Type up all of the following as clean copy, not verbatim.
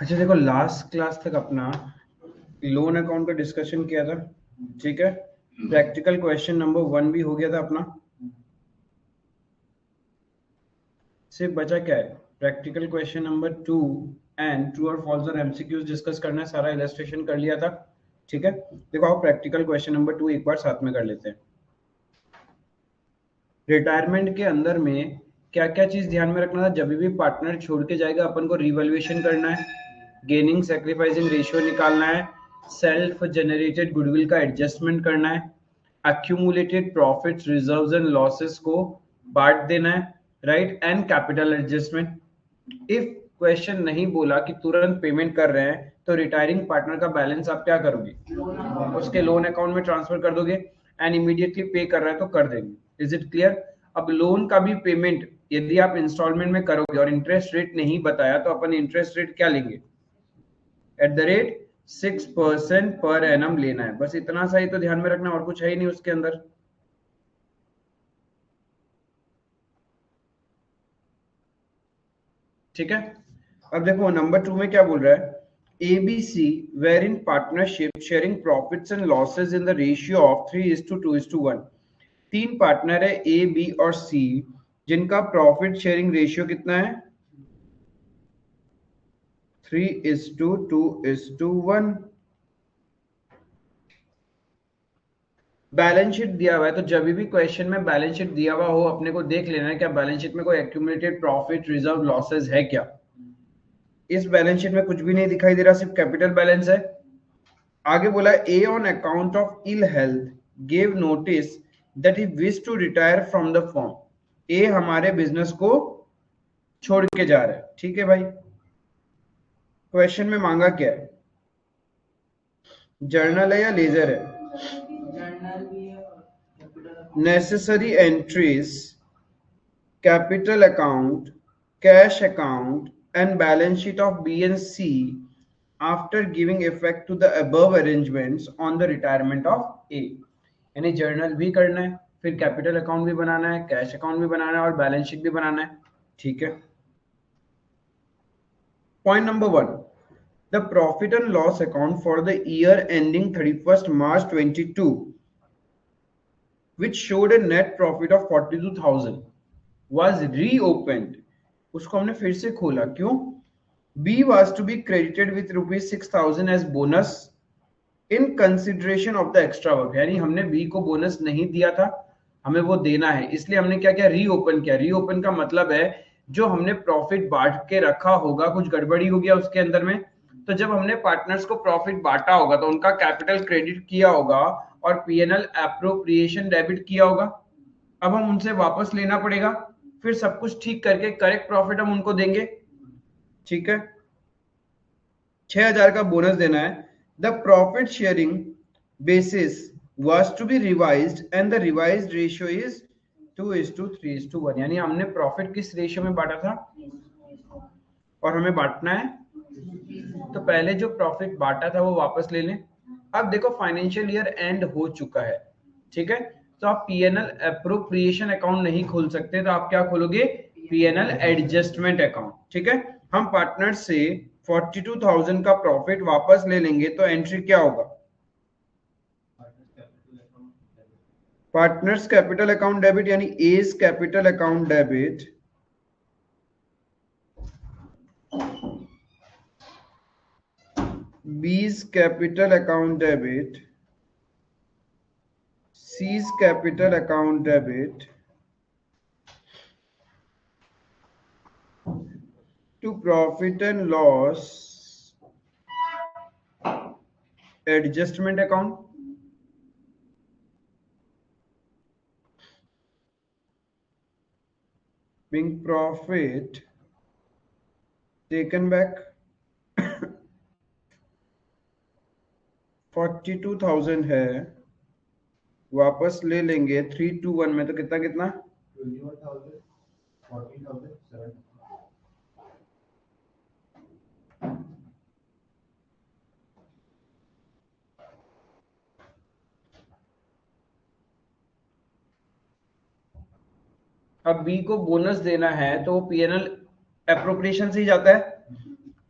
अच्छा देखो, last class तक अपना लोन अकाउंट का डिस्कशन किया था, ठीक है। प्रैक्टिकल क्वेश्चन नंबर 1 भी हो गया था अपना। सिर्फ बचा क्या है, practical question number 2 and true और फॉल्स और एमसीक्यूज डिस्कस करना है। सारा इलस्ट्रेशन कर लिया था, ठीक है। देखो आओ प्रैक्टिकल क्वेश्चन नंबर 2 एक बार साथ में कर लेते हैं। रिटायरमेंट के अंदर में क्या क्या चीज ध्यान में रखना था, जब भी पार्टनर छोड़ के जाएगा अपन को रिवैल्यूएशन करना है, गेनिंग सैक्रिफाइसिंग रेशियो निकालना है, सेल्फ जनरेटेड गुडविल का एडजस्टमेंट करना है, accumulated profits reserves and losses को बांट देना है, right, and capital adjustment. If question नहीं बोला कि तुरंत पेमेंट कर रहे हैं तो रिटायरिंग पार्टनर का बैलेंस आप क्या करोगे, उसके लोन अकाउंट में ट्रांसफर कर दोगे, एंड इमीडिएटली पे कर रहा है तो कर देंगे। Is it clear? अब लोन का भी पेमेंट यदि आप इंस्टॉलमेंट में करोगे और इंटरेस्ट रेट नहीं बताया तो अपन इंटरेस्ट रेट क्या लेंगे, @6% पर एनम लेना है। बस इतना सा ही तो ध्यान में रखना, और कुछ है ही नहीं उसके अंदर। ठीक है। अब देखो नंबर 2 में क्या बोल रहा है, ABC where in partnership sharing profits and losses in the ratio of 3:2:1। तीन पार्टनर है ए बी और सी, जिनका प्रॉफिट शेयरिंग रेशियो कितना है, 3:2:1। बैलेंस शीट दिया हुआ है, तो जब भी क्वेश्चन में बैलेंस शीट दिया हुआ हो अपने को देख लेना है क्या बैलेंस शीट में कोई एक्यूमुलेटेड प्रॉफिट रिजर्व लॉसेज है क्या। इस बैलेंस शीट में कुछ भी नहीं दिखाई दे रहा, सिर्फ कैपिटल बैलेंस है। आगे बोला A on account of ill health give notice that he wish to retire from the firm. A हमारे बिजनेस को छोड़ के जा रहा है, ठीक है भाई। क्वेश्चन में मांगा क्या है, जर्नल है या लेजर है, necessary entries, capital account, cash account and balance sheet of B and C after giving effect to the above arrangements on the retirement of A. यानी जर्नल भी करना है, फिर कैपिटल अकाउंट भी बनाना है, कैश अकाउंट भी बनाना है और बैलेंस शीट भी बनाना है, ठीक है। Point number 1, the profit and loss account for the year ending 31st March 22, which showed a net profit of 42,000, was reopened। उसको हमने फिर से खोला, क्यों? B was to be credited with ₹6,000 as bonus in consideration of the extra work। यानी हमने B को bonus नहीं दिया था, हमें वो देना है, इसलिए हमने क्या किया, रीओपन किया। रीओपन का मतलब है जो हमने प्रॉफिट बांट के रखा होगा, कुछ गड़बड़ी हो गया उसके अंदर में, तो जब हमने पार्टनर्स को प्रॉफिट बांटा होगा तो उनका कैपिटल क्रेडिट किया होगा और पीएनएल एप्रोप्रिएशन डेबिट किया होगा। अब हम उनसे वापस लेना पड़ेगा, फिर सब कुछ ठीक करके करेक्ट प्रॉफिट हम उनको देंगे, ठीक है। 6,000 का बोनस देना है। The profit sharing basis was to be revised and the revised ratio is 2:3:1। यानी हमने प्रॉफिट किस रेशियो में बांटा था और हमें बांटना है, तो पहले जो प्रॉफिट बांटा था वो वापस ले लें। अब देखो फाइनेंशियल ईयर एंड हो चुका है, ठीक है, तो आप पीएनएल एप्रोप्रिएशन अकाउंट नहीं खोल सकते, तो आप क्या खोलोगे, पीएनएल एडजस्टमेंट अकाउंट, ठीक है। हम पार्टनर से 42,000 का प्रॉफिट वापस ले लेंगे तो एंट्री क्या होगा, पार्टनर्स कैपिटल अकाउंट डेबिट, यानी as capital account debit B's capital account debit, C's capital account debit to profit and loss adjustment account, being profit taken back 42,000 है, वापस ले लेंगे 3:1 में, तो कितना कितना 21,000, 14,000, अब बी को बोनस देना है तो वो पीएनएल एप्रोप्रिएशन से ही जाता है,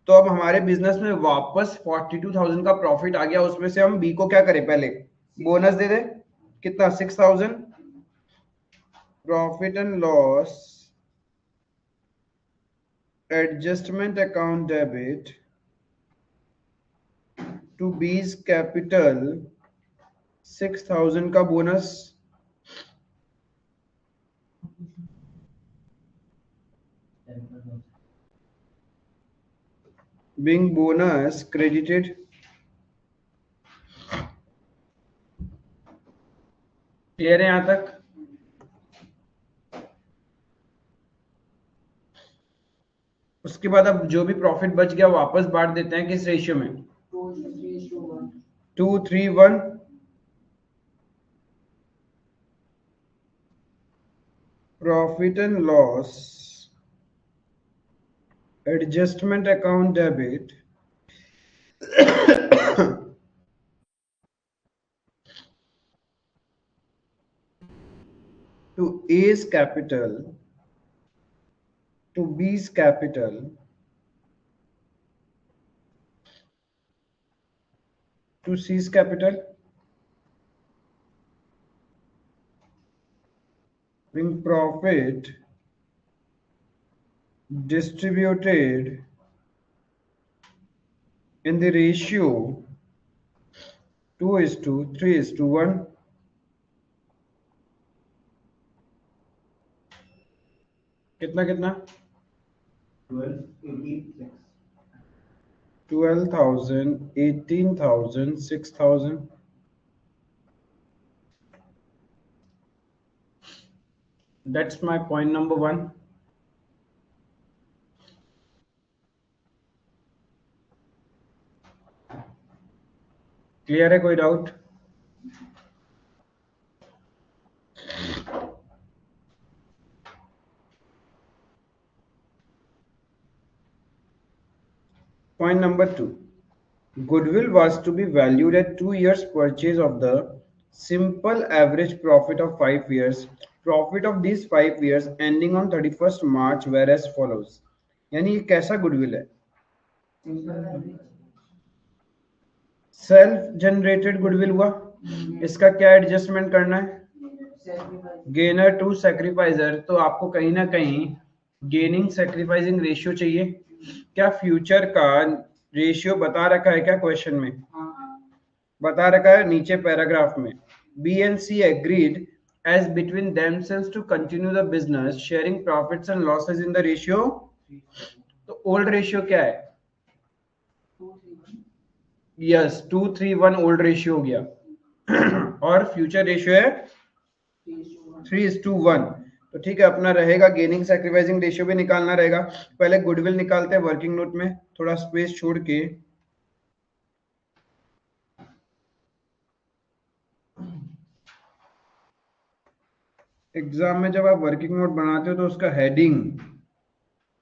तो अब हमारे बिजनेस में वापस 42,000 का प्रॉफिट आ गया, उसमें से हम बी को क्या करें, पहले बोनस दे दे, कितना 6,000, profit and loss adjustment account debit to B's capital 6,000 का bonus, being bonus credited, clear है यहां तक? उसके बाद अब जो भी प्रॉफिट बच गया वापस बांट देते हैं किस रेशियो में, 2:3:1, profit and loss adjustment account debit to A's capital to B's capital to C's capital, being profit distributed in the ratio 2:3:1, कितना कितना 12,000, 18,000, 6,000. That's my point number one. Clear है, कोई doubt? Point number two. Goodwill was to be valued at 2 years purchase of the simple average profit of 5 years. Profit of these 5 years ending on 31st March were as follows. यानी ये कैसा goodwill है? Self generated goodwill हुआ. इसका क्या adjustment करना है? Gainer to sacrificer. तो आपको कहीं ना कहीं गेनिंग सैक्रिफाइसिंग रेशियो चाहिए. क्या फ्यूचर का रेशियो बता रखा है क्या क्वेश्चन में? बता रखा है नीचे पैराग्राफ में. B and C agreed as between themselves to continue the business sharing profits and losses in the ratio. तो ओल्ड रेशियो क्या है? यस 2:3:1 ओल्ड रेशियो हो गया और फ्यूचर रेशियो है 3:1. तो ठीक है, अपना रहेगा गेनिंग सैक्रिफाइसिंग रेशियो भी निकालना रहेगा. पहले गुडविल निकालते हैं वर्किंग नोट में, थोड़ा स्पेस छोड़ के. एग्जाम में जब आप वर्किंग नोट बनाते हो तो उसका हेडिंग,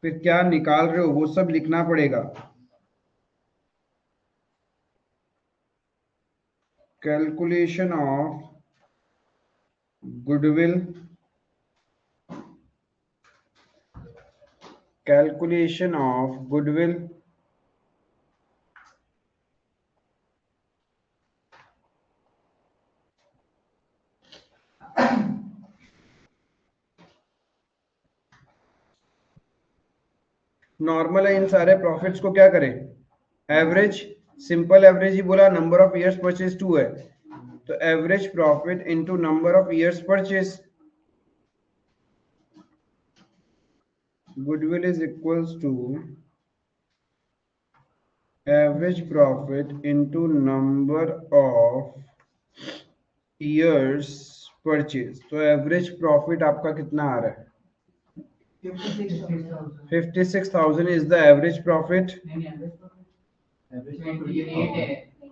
फिर क्या निकाल रहे हो, वो सब लिखना पड़ेगा. Calculation of goodwill, calculation of goodwill, normal है. इन सारे प्रॉफिट्स को क्या करें, एवरेज, सिंपल एवरेज ही बोला. नंबर ऑफ ईयर्स परचेज 2 है, तो average profit into number of years purchase. Goodwill is equals to average profit into number of years purchase. तो average profit आपका कितना आ रहा है? 56,000 is the average profit.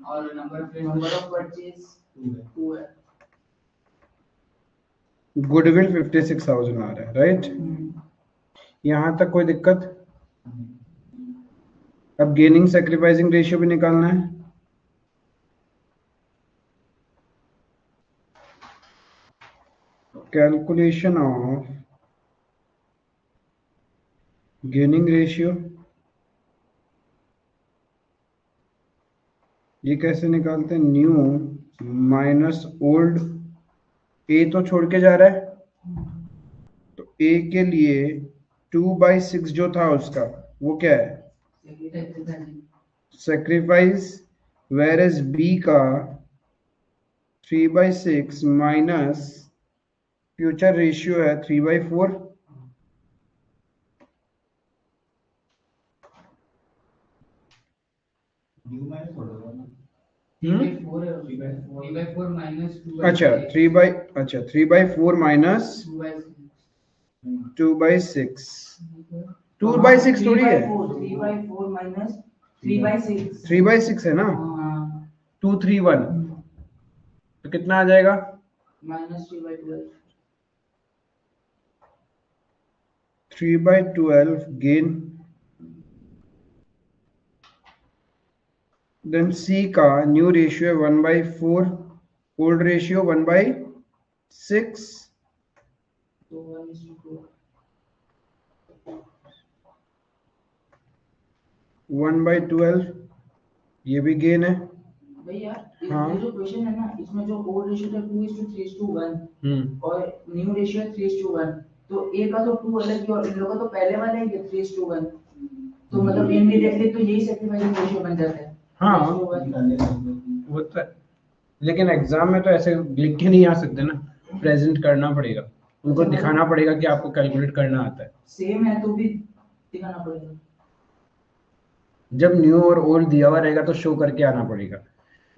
और number of purchase 2 है. Goodwill 56,000 आ रहा है, राइट? यहां तक कोई दिक्कत? अब गेनिंग सैक्रिफाइसिंग रेशियो भी निकालना है. कैलकुलेशन ऑफ गेनिंग रेशियो ये कैसे निकालते हैं? न्यू माइनस ओल्ड, ए तो छोड़ के जा रहा है, तो ए के लिए 2/6 जो था उसका वो क्या है? सेक्रीफाइस। वेर एज बी का 3/6 माइनस फ्यूचर रेशियो है 3/4। अच्छा 3/4 माइनस 2/6, 2/6 थोड़ी है, 3/4 माइनस 3/6 3/6 है ना, 231, तो कितना आ जाएगा? Minus 3/12 3/12 gain. देन सी का न्यू रेशियो है 1/4, ओल्ड रेशियो 1/6, तो 1:2 1/12, ये भी गेन है। भैया हाँ। ये जो क्वेश्चन है ना, इसमें जो ओल्ड रेशियो था 2:3:1 और न्यू रेशियो है 3:1, तो ए का तो 2 अलग ही और इन लोगों का तो पहले वाला ही है 3:1, तो मतलब इमीडिएटली तो यही सेक्रीफाइसिंग रेशियो बन जाता है। हाँ 3:1 वो तो है। लेकिन एग्जाम में तो ऐसे लिख के नहीं आ सकते ना, प्रेजेंट करना पड़ेगा, उनको दिखाना पड़ेगा कि आपको कैलकुलेट करना आता है। सेम है तो भी दिखाना पड़ेगा। जब न्यू और ओल्ड दिया हुआ रहेगा तो शो करके आना पड़ेगा।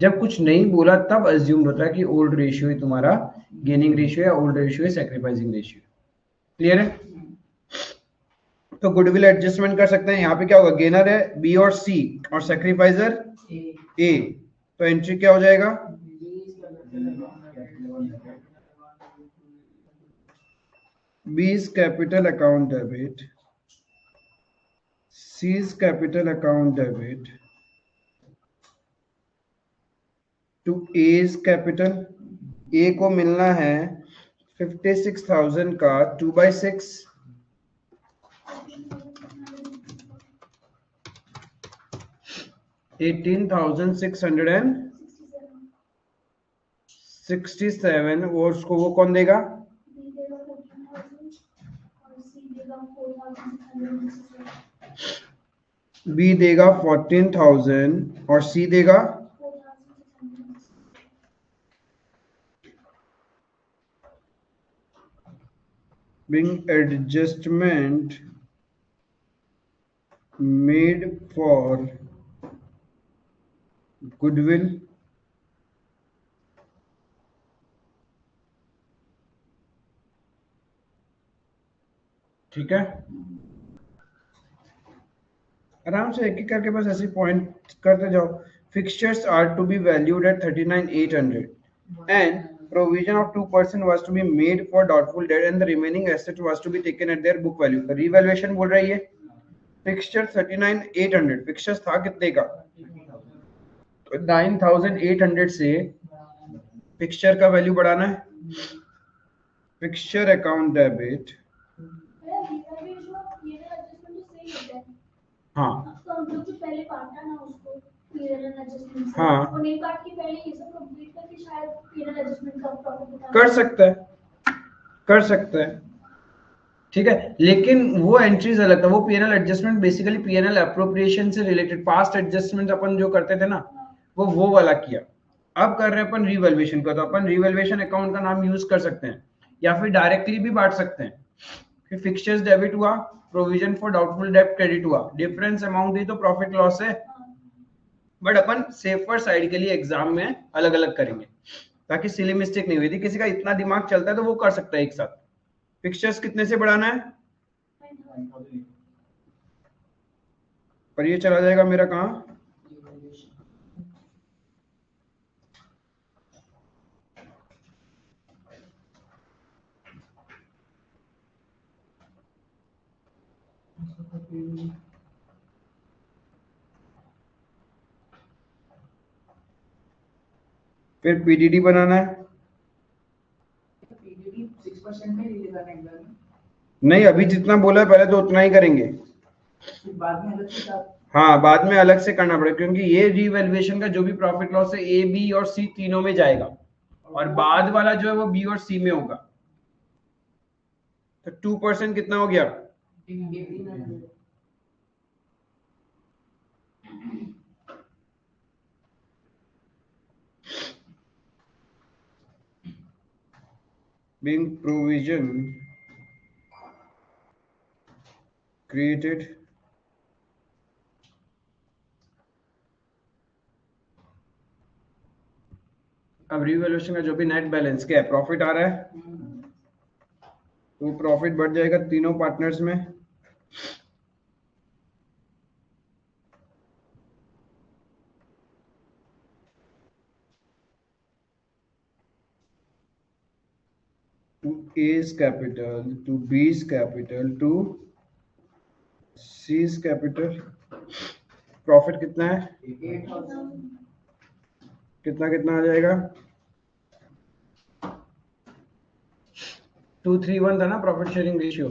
जब कुछ नहीं बोला तब अज्यूम होता है कि ओल्ड रेशियो ही तुम्हारा गेनिंग रेशियो या ओल्ड रेशियो है सैक्रिफाइसिंग रेशियो। क्लियर है? तो गुडविल एडजस्टमेंट कर सकते हैं। यहाँ पे क्या होगा? गेनर है बी और सी और सैक्रिफाइजर ए, तो एंट्री क्या हो जाएगा? B's capital account debit, C's capital account debit to A's capital। A को मिलना है 56,000 का 2/6, 18,667 और उसको वो कौन देगा? बी देगा 14,000 और सी देगा being adjustment made for goodwill ठीक है। आराम से एक एक करके बस ऐसे पॉइंट करते जाओ। Fixtures are to be valued at 39,800 and provision of 2% was to be made for doubtful debt and the remaining asset was to be taken at their book value। Revaluation बोल रही है। फिक्सचर 39,800, फिक्सचर्स था कितने का? तो 9,800 से fixture का value बढ़ाना है। फिक्सचर अकाउंट डेबिट, हाँ तो हम लोग जो पहले काटा ना उसको पीरियड एडजस्टमेंट से, हाँ और नहीं काट के पहले ये सब कंप्लीट करके शायद पीरियड एडजस्टमेंट का प्रॉफिट बता कर सकता है, कर सकता है, ठीक है। लेकिन वो एंट्रीज अलग था, वो PNL adjustment basically PNL appropriation से रिलेटेड पास्ट एडजस्टमेंट अपन जो करते थे ना, वो वाला किया। अब कर रहे हैं अपन रिवैल्यूएशन का, तो अपन रिवैल्यूएशन अकाउंट का नाम यूज कर सकते हैं या फिर डायरेक्टली भी बांट सकते हैं। फिर फिक्सचर्स डेबिट हुआ, प्रोविजन फॉर डाउटफुल डेब्ट क्रेडिट हुआ, डिफरेंस अमाउंट दी तो प्रॉफिट लॉस है। बट अपन सेफर साइड के लिए एग्जाम में अलग अलग करेंगे ताकि सिली मिस्टेक नहीं हुई थी। किसी का इतना दिमाग चलता है तो वो कर सकता है एक साथ। फिक्सचर्स कितने से बढ़ाना है? पर ये चला जाएगा मेरा कहाँ? फिर पीडीडी बनाना है। पीडीडी 6% का ही लगाना है। नहीं, अभी जितना बोला है पहले तो उतना ही करेंगे। फिर बाद में अलग से हिसाब। हाँ, बाद में अलग से करना पड़ेगा क्योंकि ये रीवैल्यूएशन का जो भी प्रॉफिट लॉस है ए, बी और सी तीनों में जाएगा और बाद वाला जो है वो बी और सी में होगा। तो 2% कितना हो गया? 1800। being provision created अब रिवैल्यूएशन का जो भी नेट बैलेंस क्या है, प्रॉफिट आ रहा है तो प्रॉफिट बढ़ जाएगा तीनों पार्टनर्स में। to A's capital to B's capital to C's capital। Profit कितना है? 8000। कितना कितना आ जाएगा? 231 था ना प्रॉफिट शेयरिंग रेशियो।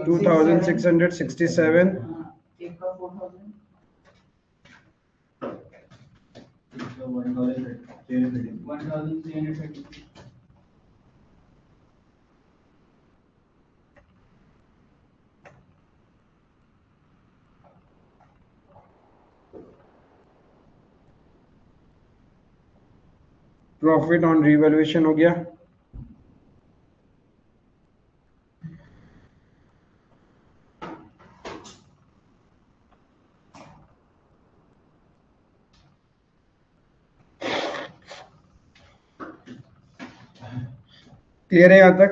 2667 एक का 4000। 1330। प्रॉफिट ऑन रिवैल्यूएशन हो गया। क्लियर है यहां तक?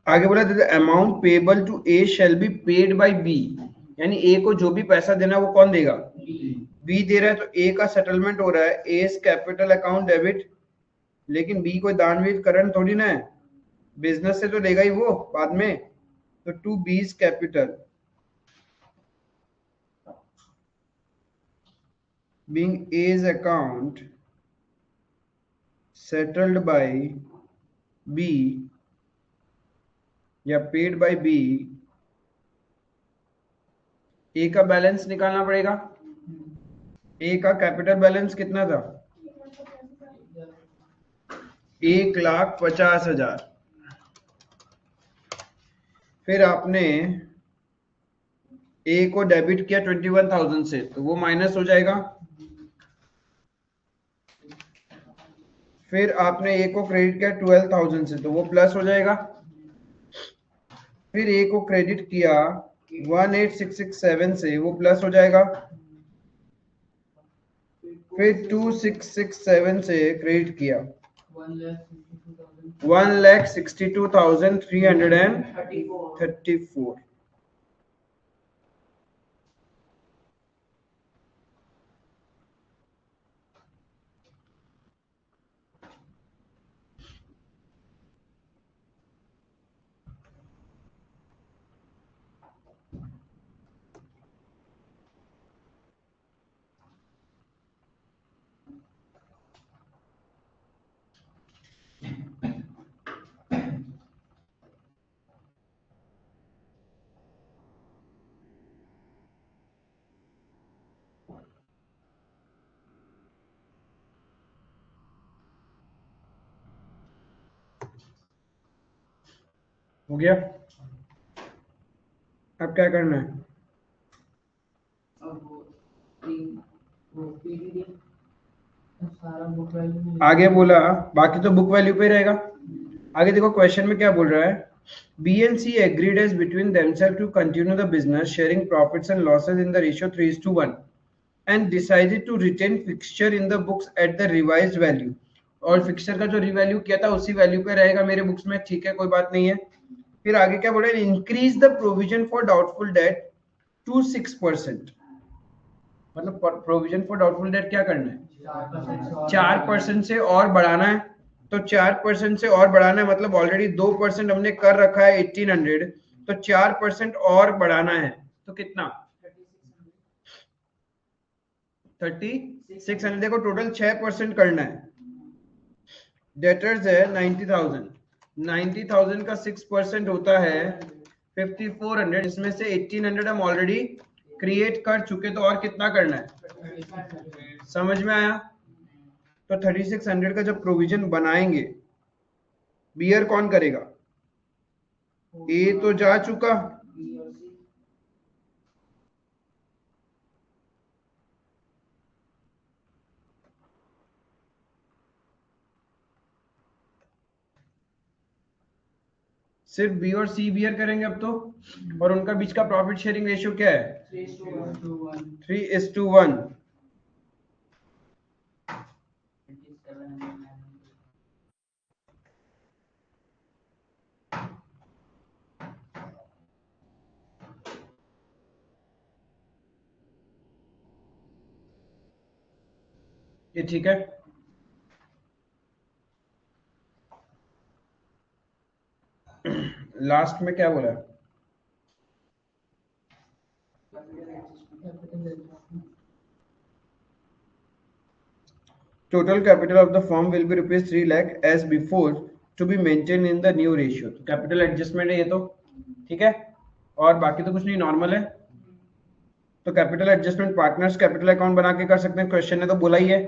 आगे बोला the amount payable to A shall be paid by B, यानी ए को जो भी पैसा देना वो कौन देगा? बी दे रहा है तो ए का सेटलमेंट हो रहा है, ए कैपिटल अकाउंट डेबिट, लेकिन बी कोई दानवीर करंट थोड़ी ना है, बिजनेस से तो देगा ही वो बाद में। तो to B's capital being A's account settled by B या पेड बाय बी, ए का बैलेंस निकालना पड़ेगा। ए का कैपिटल बैलेंस कितना था? 1,50,000। फिर आपने ए को डेबिट किया 21,000 से तो वो माइनस हो जाएगा। फिर आपने ए को क्रेडिट किया 12,000 से तो वो प्लस हो जाएगा। फिर ए को क्रेडिट किया 18,667 से वो प्लस हो जाएगा। फिर 2,667 से क्रेडिट किया 1,62,334। हो गया? अब क्या करना है? अब वो पीडी सारा बुक वैल्यू आगे बोला बाकी तो बुक वैल्यू पे रहेगा। आगे देखो क्वेश्चन में क्या बोल रहा है, B and C agreed as between themselves to continue the business, sharing profits and losses in the ratio 3:1 and decided to retain fixture in the books at the revised value। और fixture का जो revalue किया था उसी value पे रहेगा मेरे books में, ठीक है कोई बात नहीं है। फिर आगे क्या बोल रहा है, increase the provision for doubtful debt to 6%। मतलब प्रोविजन फॉर डाउटफुल डेट क्या करना है? 4% से और बढ़ाना है। तो 4% से और बढ़ाना है मतलब ऑलरेडी 2% हमने कर रखा है 1800, तो 4% और बढ़ाना है तो कितना? 3600। देखो टोटल 6% करना है डेटर्स है 90,000, 90,000 का 6% होता है 5400, इसमें से 1800 हम ऑलरेडी क्रिएट कर चुके, तो और कितना करना है, समझ में आया? तो 3600 का जब प्रोविजन बनाएंगे, बियर कौन करेगा? ए तो जा चुका, सिर्फ बी और सी बियर करेंगे अब तो, और उनका बीच का प्रॉफिट शेयरिंग रेशियो क्या है? 3:1। ये ठीक है? लास्ट में क्या बोला? Total capital of the firm will be rupees 3 lakh as before to be maintained in the new ratio. तो कैपिटल एडजस्टमेंट है ये तो, ठीक है, और बाकी तो कुछ नहीं, नॉर्मल है। तो capital adjustment partners capital account बना के कर सकते हैं, क्वेश्चन ने तो बोला ही है।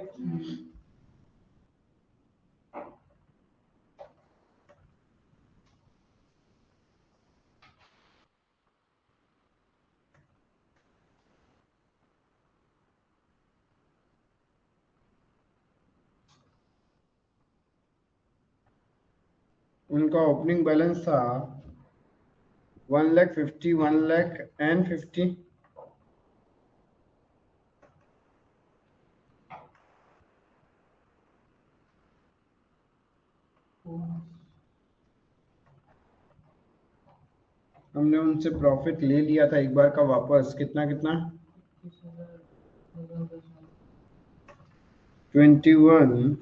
उनका ओपनिंग बैलेंस था 1,50,000, 1,50,000। हमने उनसे प्रॉफिट ले लिया था एक बार का वापस, कितना कितना, 21,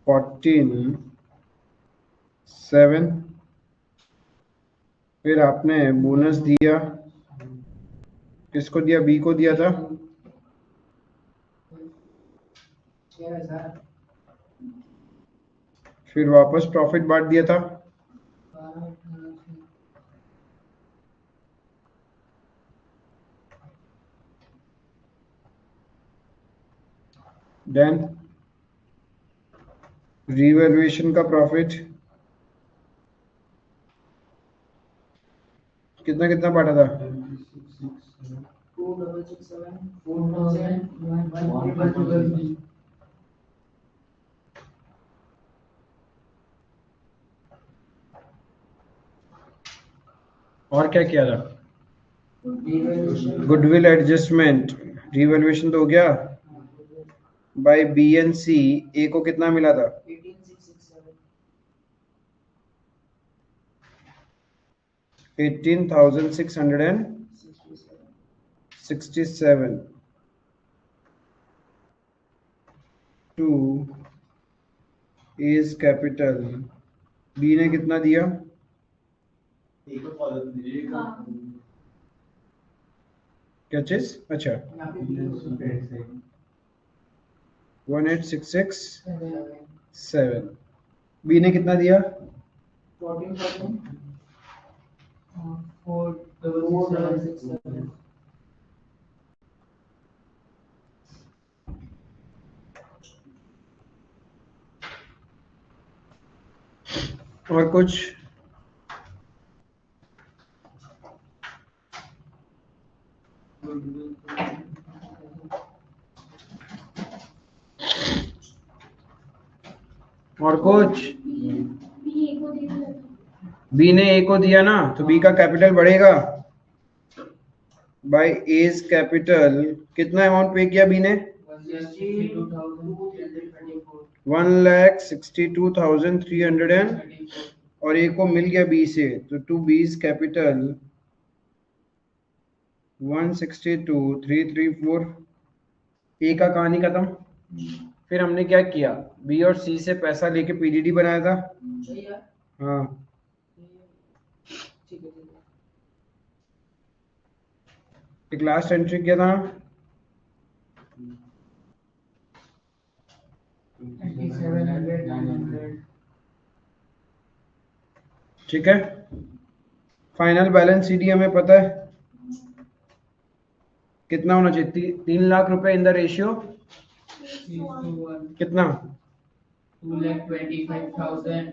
14, 7। फिर आपने बोनस दिया, किसको दिया? बी को दिया था। फिर वापस प्रॉफिट बांट दिया था। देन रिवैल्यूएशन का प्रॉफिट कितना कितना बांटा था? 2667 और क्या किया था? गुडविल एडजस्टमेंट, रिवैल्यूएशन तो हो गया बाय बी एंड सी। ए को कितना मिला था? 18,667 टू एज कैपिटल। बी ने कितना दिया? क्या चीज? अच्छा 18,667। बी ने कितना दिया? 14,466 और कुछ? और कुछ? बी ने ए को दिया ना, तो बी का कैपिटल बढ़ेगा बाय एज कैपिटल। कितना अमाउंट पे किया बी ने? 1,62,300 और ए को मिल गया बी से, तो टू बीज कैपिटल 162,334। ए का कहानी खत्म। फिर हमने क्या किया? बी और सी से पैसा लेके पीडीडी बनाया था। हाँ, एक लास्ट एंट्री किया था 2700 900 ठीक है। फाइनल बैलेंस शीट हमें पता है कितना होना चाहिए, 3 लाख रुपए इन द रेशियो 3:1, कितना 2,25,000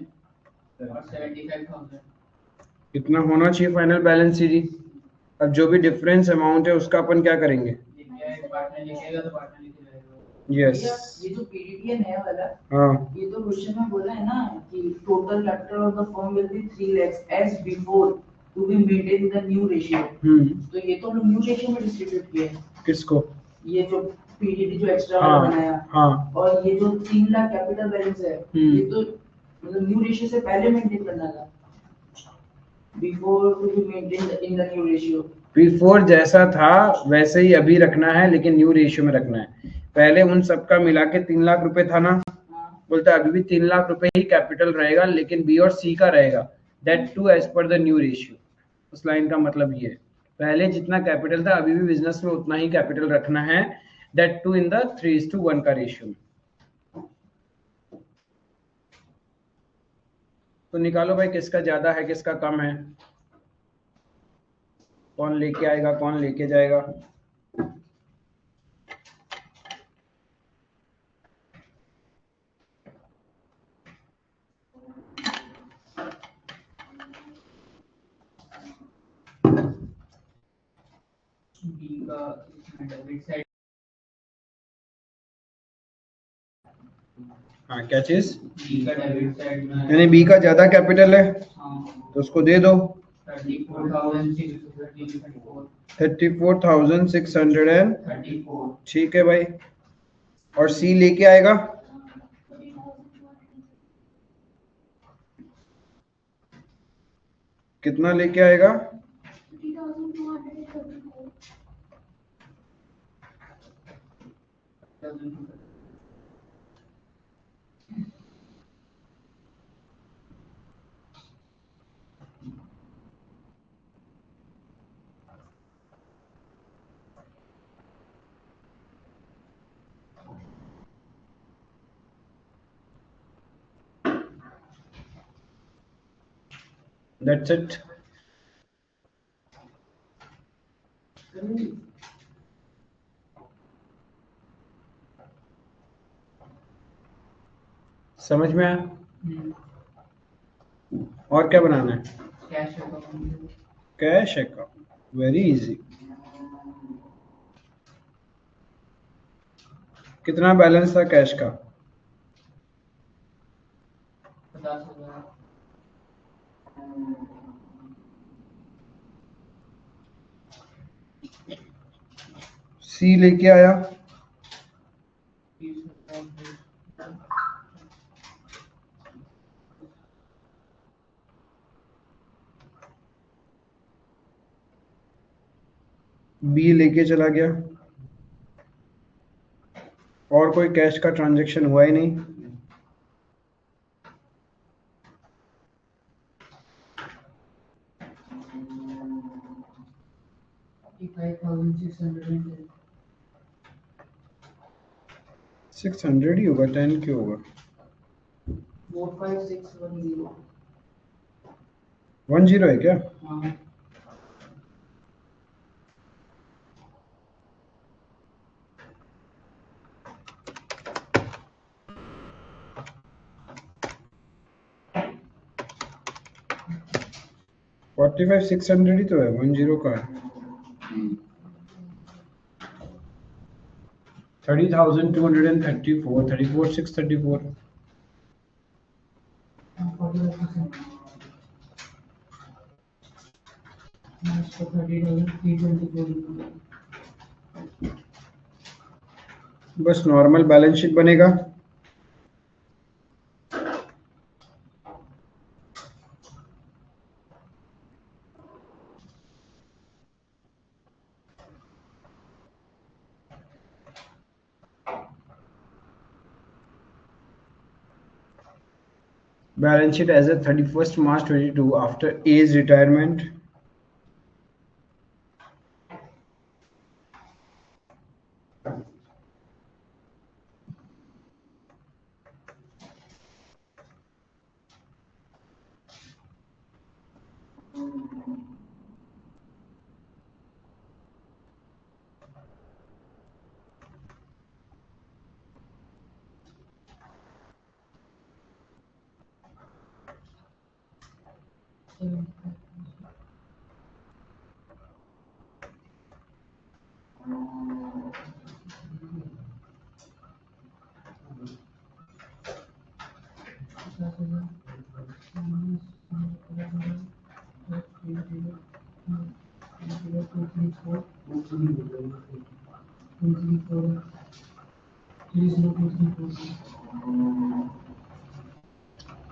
और 75,000। कितना होना चाहिए फाइनल बैलेंस शीट। अब जो भी डिफरेंस अमाउंट है उसका अपन क्या करेंगे। पार्टनर लिखेगा तो पार्टनर लिखे जाएगा। यस ये जो पीडीपी है नया वाला, हाँ ये तो क्वेश्चन में बोला है ना कि total capital of the firm will be 3 lakhs as before to be maintain the new ratio. तो ये तो हम न्यू रेशियो में डिस्ट्रीब्यूट किए हैं। किसको, ये जो पीडीपी जो एक्स्ट्रा हाँ, वाला बनाया, हाँ और ये जो 3 लाख कैपिटल बैलेंस है, ये तो मतलब न्यू रेशियो से पहले मेंटेन करना था, before to be maintain in the new ratio. Before जैसा था वैसे ही अभी रखना है, लेकिन न्यू रेशियो में रखना है। पहले उन सबका मिला के 3 लाख रुपए था ना, बोलता है अभी भी 3 लाख रुपए ही कैपिटल रहेगा, लेकिन बी और सी का रहेगा, that too as per the new ratio. उस लाइन का मतलब ये है, पहले जितना कैपिटल था अभी भी बिजनेस में उतना ही कैपिटल रखना है, दैट टू इन द 3:1 का रेशियो में। तो निकालो भाई किसका ज्यादा है किसका कम है, कौन लेके आएगा कौन लेके जाएगा। बी का डेबिट साइड, हाँ क्या चीज, बी का डेबिट साइड में यानी बी का ज्यादा कैपिटल है हाँ, तो उसको दे दो 34,634। 34,634। ठीक है भाई, और सी लेके आएगा कितना लेके आएगा, 30,234। That's it. समझ में आया, और क्या बनाना है, cash account, cash account, very easy. कितना बैलेंस था कैश का, 50,000। सी लेके आया 30,000। बी लेके चला गया, और कोई कैश का ट्रांजैक्शन हुआ ही नहीं। 45,610। 600 ही होगा, 10 क्यों होगा, 45610। 10 है क्या, हाँ, 45,600 ही तो है, 10 का है। 30,234, 34,634। 45%। इसको 30,324। बस नॉर्मल बैलेंस शीट बनेगा। Balance sheet as of 31st March 22 after A's retirement.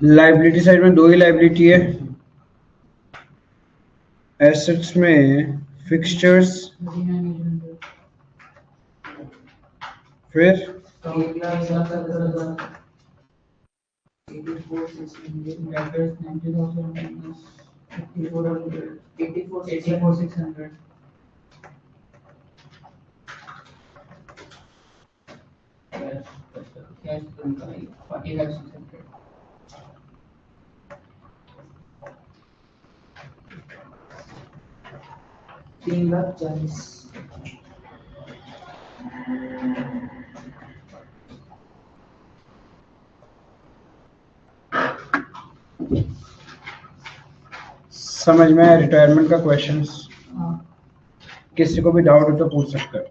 Liability side में दो ही लाइबिलिटी है, एसेट्स में फिक्सचर्स, फिर समझ में आया रिटायरमेंट का क्वेश्चन? किसी को भी डाउट हो तो पूछ सकते हो।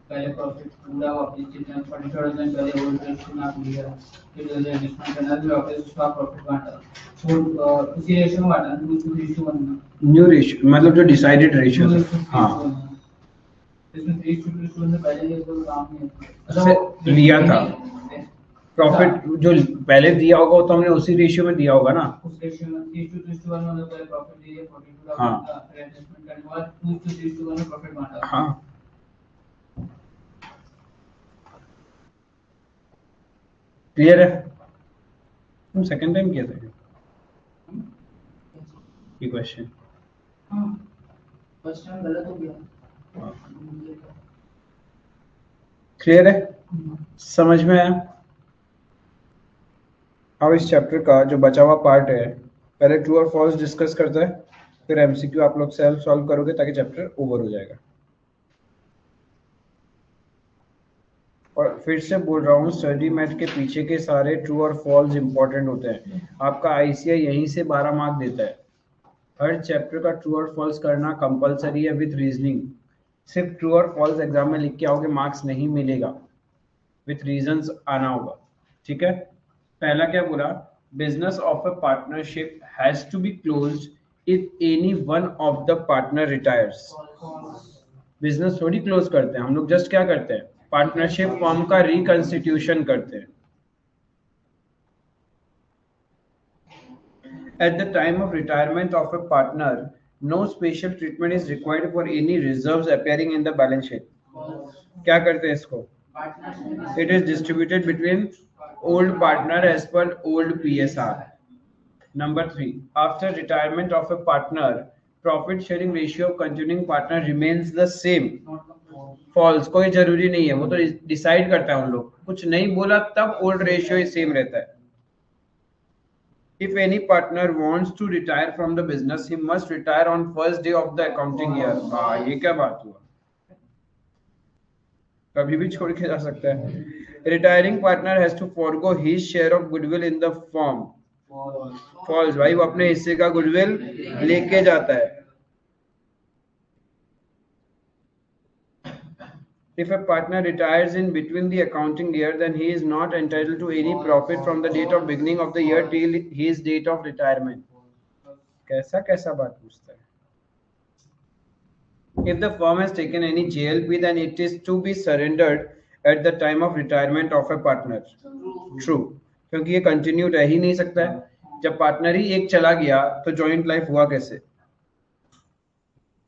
पहले प्रॉफिट पूरा वापस जितना 40,000 पहले होल्ड रेशियो में आप लिया, फिर एडजस्टमेंट करना, फिर वापस उसका प्रॉफिट बांटा, तो उसी रेशियो में बांटा, 2:1 न्यू रेशियो मतलब जो डिसाइडेड रेशियो है। हाँ, इसमें 3:1 से पहले ये कोई काम नहीं मतलब लिया था प्रॉफिट जो पहले दिया होगा वो तो हमने उसी रेशियो में दिया होगा ना, उस रेशियो में 3:1 में पहले प्रॉफिट दिए 42 हाँ, फिर एडजस्टमेंट करने के बाद 2:1 में प्रॉफिट बांटा। हाँ, क्लियर है? तुम सेकंड टाइम किया था ये क्वेश्चन? हाँ, फर्स्ट टाइम गलत हो गया। क्लियर है? समझ में आया? अब इस चैप्टर का जो बचा हुआ पार्ट है, पहले ट्रू और फॉल्स डिस्कस करता है, फिर एमसीक्यू आप लोग सेल्फ सॉल्व करोगे ताकि चैप्टर ओवर हो जाएगा। और फिर से बोल रहा हूँ, स्टडी मैथ के पीछे के सारे ट्रू और फॉल्स इंपॉर्टेंट होते हैं। आपका आईसीआई यहीं से 12 मार्क देता है। हर चैप्टर का ट्रू और फॉल्स करना कंपलसरी है विथ रीजनिंग। सिर्फ ट्रू और फॉल्स एग्जाम में लिख के आओगे मार्क्स नहीं मिलेगा, विथ रीजंस आना होगा। ठीक है? पहला क्या बोला? Business of a partnership has to be closed if any one of the partner retires. Business थोड़ी क्लोज करते हैं हम लोग, जस्ट क्या करते हैं, पार्टनरशिप फॉर्म का रिकंस्टिट्यूशन करते हैं। At the time of retirement of a partner, no special treatment is required for any reserves appearing in the balance sheet. क्या करते हैं इसको? It is distributed between old partner as per old PSR. Number 3, after retirement of a partner, profit sharing ratio of continuing partner remains the same. False, कोई जरूरी नहीं है, वो तो डिसाइड करता है उन लोग, कुछ नहीं बोला तब ओल्ड रेशियो ही सेम रहता है। If any partner wants to retire from the business, he must retire on first day of the accounting year. ये क्या बात हुआ? कभी भी छोड़ के जा सकता है। Retiring partner has to forego his share of goodwill in the firm. False, भाई वो अपने हिस्से का गुडविल लेके जाता है। If a partner retires in between the accounting year, then he is not entitled to any profit from the date of beginning of the year till his date of retirement. कैसा कैसा बात पूछता है? If the firm has taken any JLP, then it is to be surrendered at the time of retirement of a partner. True, क्योंकि ये continue रह ही नहीं सकता है। जब पार्टनर ही एक चला गया तो जॉइंट लाइफ हुआ कैसे?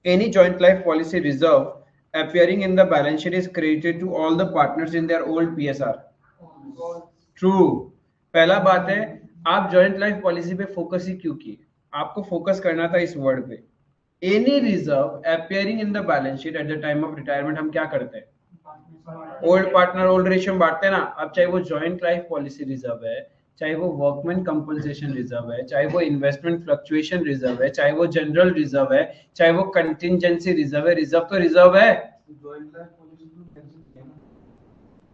Any joint life policy reserve appearing in the balance sheet is credited to all the partners in their old PSR. True. पहला बात है, आप जॉइंट लाइफ पॉलिसी पे फोकस ही क्यों किए? आपको फोकस करना था इस वर्ड पे। Any reserve appearing in the balance sheet at the time of retirement, हम क्या करते हैं? ओल्ड पार्टनर ओल्ड रेशियो में बांटते हैं ना। अब चाहे वो जॉइंट लाइफ पॉलिसी रिजर्व है, चाहे वो वर्कमैन कंपनसेशन रिजर्व है, चाहे वो इन्वेस्टमेंट फ्लक्चुएशन रिजर्व है, चाहे वो जनरल रिजर्व है, चाहे वो कंटिजेंसी रिजर्व है, रिजर्व तो रिजर्व है।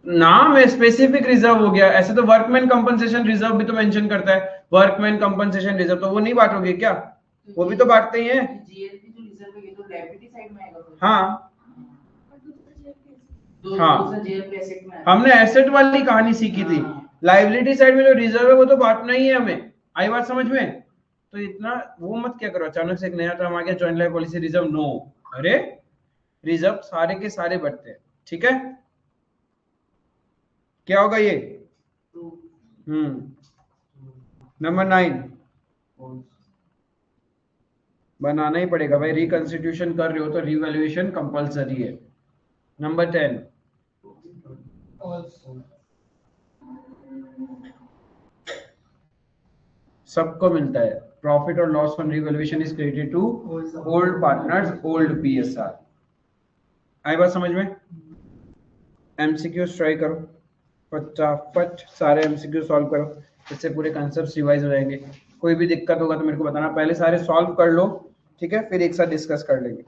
नाम है स्पेसिफिक रिजर्व हो गया। ऐसे तो वर्कमैन कंपनसेशन रिजर्व भी तो मेंशन करता है, वर्कमैन कंपनसेशन रिजर्व, तो वो नहीं बांटोगे क्या? वो भी तो बांटते ही हैं। जीएलपी जो रिजर्व है ये तो लायबिलिटी साइड में आएगा फिर। हाँ तो हाँ, दूसरा जीएलपी एसेट में आएगा। हमने एसेट वाली कहानी सीखी थी। लाइबिलिटी साइड में जो रिजर्व है वो तो बांटना ही है हमें। आई बात समझ में? तो इतना वो मत क्या करो, अचानक से एक नया टर्म आ गया joint life policy reserve. No, अरे रिजर्व सारे के सारे बढ़ते हैं, ठीक है? क्या होगा ये? नंबर 9 बनाना ही पड़ेगा भाई, रिकंस्टिट्यूशन कर रहे हो तो रिवैल्यूएशन कंपलसरी है। नंबर 10 सबको मिलता है, प्रॉफिट और loss from revaluation is credited to old partners, old PSR. आई बात समझ में? एमसीक्यूज ट्राई करो, फटाफट सारे एमसीक्यू सॉल्व करो, इससे पूरे कंसेप्ट रिवाइज हो जाएंगे। कोई भी दिक्कत होगा तो मेरे को बताना, पहले सारे सॉल्व कर लो, ठीक है? फिर एक साथ डिस्कस कर लेंगे।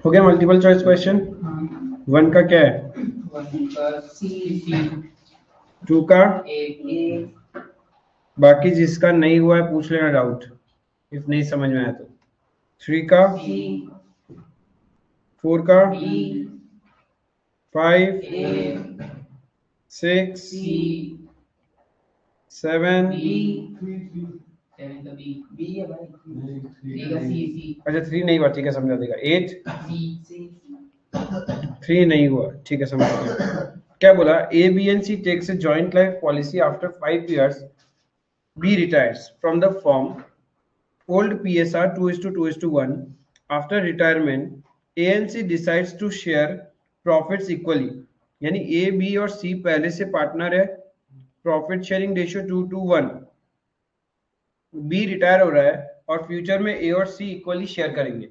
हो गया मल्टीपल चॉइस क्वेश्चन। हाँ 1 का क्या है? 1 का सी 2 का ए बाकी जिसका नहीं हुआ है पूछ लेना डाउट, इफ नहीं समझ में आया तो। 3 का, सी 4 का, बी 5, ए 6, सी 7, बी 7 का बी है भाई 3 का सी अच्छा 3 नहीं हुआ, ठीक है समझा देगा। 8, सी 3 नहीं हुआ, ठीक है समझ गया। क्या बोला? A, B and C takes a joint life policy after 5 years. B retires from the firm. Old PSR 2:2:1. After retirement, A and C decides to share profits equally. यानी A, B और C पहले से partner है, profit sharing ratio 2:1। B retire हो रहा है और future में A और C इक्वली शेयर करेंगे।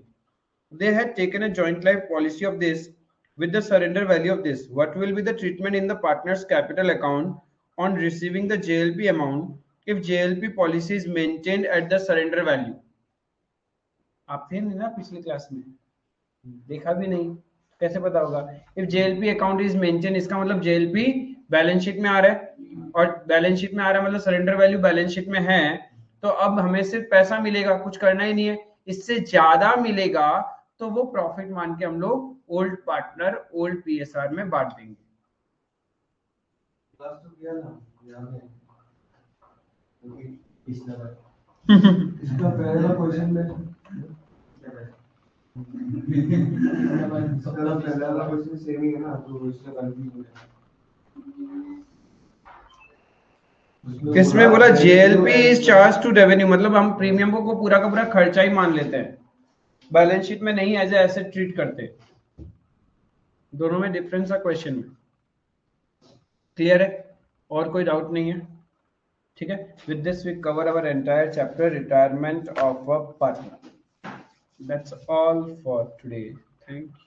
They had taken a joint life policy of this. With the surrender value of this, what will be the treatment in the partner's capital account on receiving the JLP amount if JLP policy is maintained at the surrender value? आप थे नहीं ना पिछले class में, देखा भी नहीं, कैसे पता होगा? If JLP account is maintain, इसका मतलब JLP बैलेंस शीट में आ रहा है, और बैलेंस शीट में आ रहा है मतलब सरेंडर वैल्यू बैलेंस शीट में है, तो अब हमें सिर्फ पैसा मिलेगा, कुछ करना ही नहीं है। इससे ज्यादा मिलेगा तो वो प्रॉफिट मान के हम लोग ओल्ड पार्टनर ओल्ड PSR में बांट देंगे। इसका पहला क्वेश्चन में पहला क्वेश्चन सेम ही है ना, तो इसका कंफ्यूजन है। किसमें बोला JLP is charge to revenue, मतलब हम प्रीमियम को पूरा का पूरा खर्चा ही मान लेते हैं, बैलेंस शीट में नहीं एज ए एसेट ट्रीट करते। दोनों में डिफरेंस है क्वेश्चन में। क्लियर है? और कोई डाउट नहीं है? ठीक है, with this we cover our entire chapter retirement of a partner. That's all for today, thank you.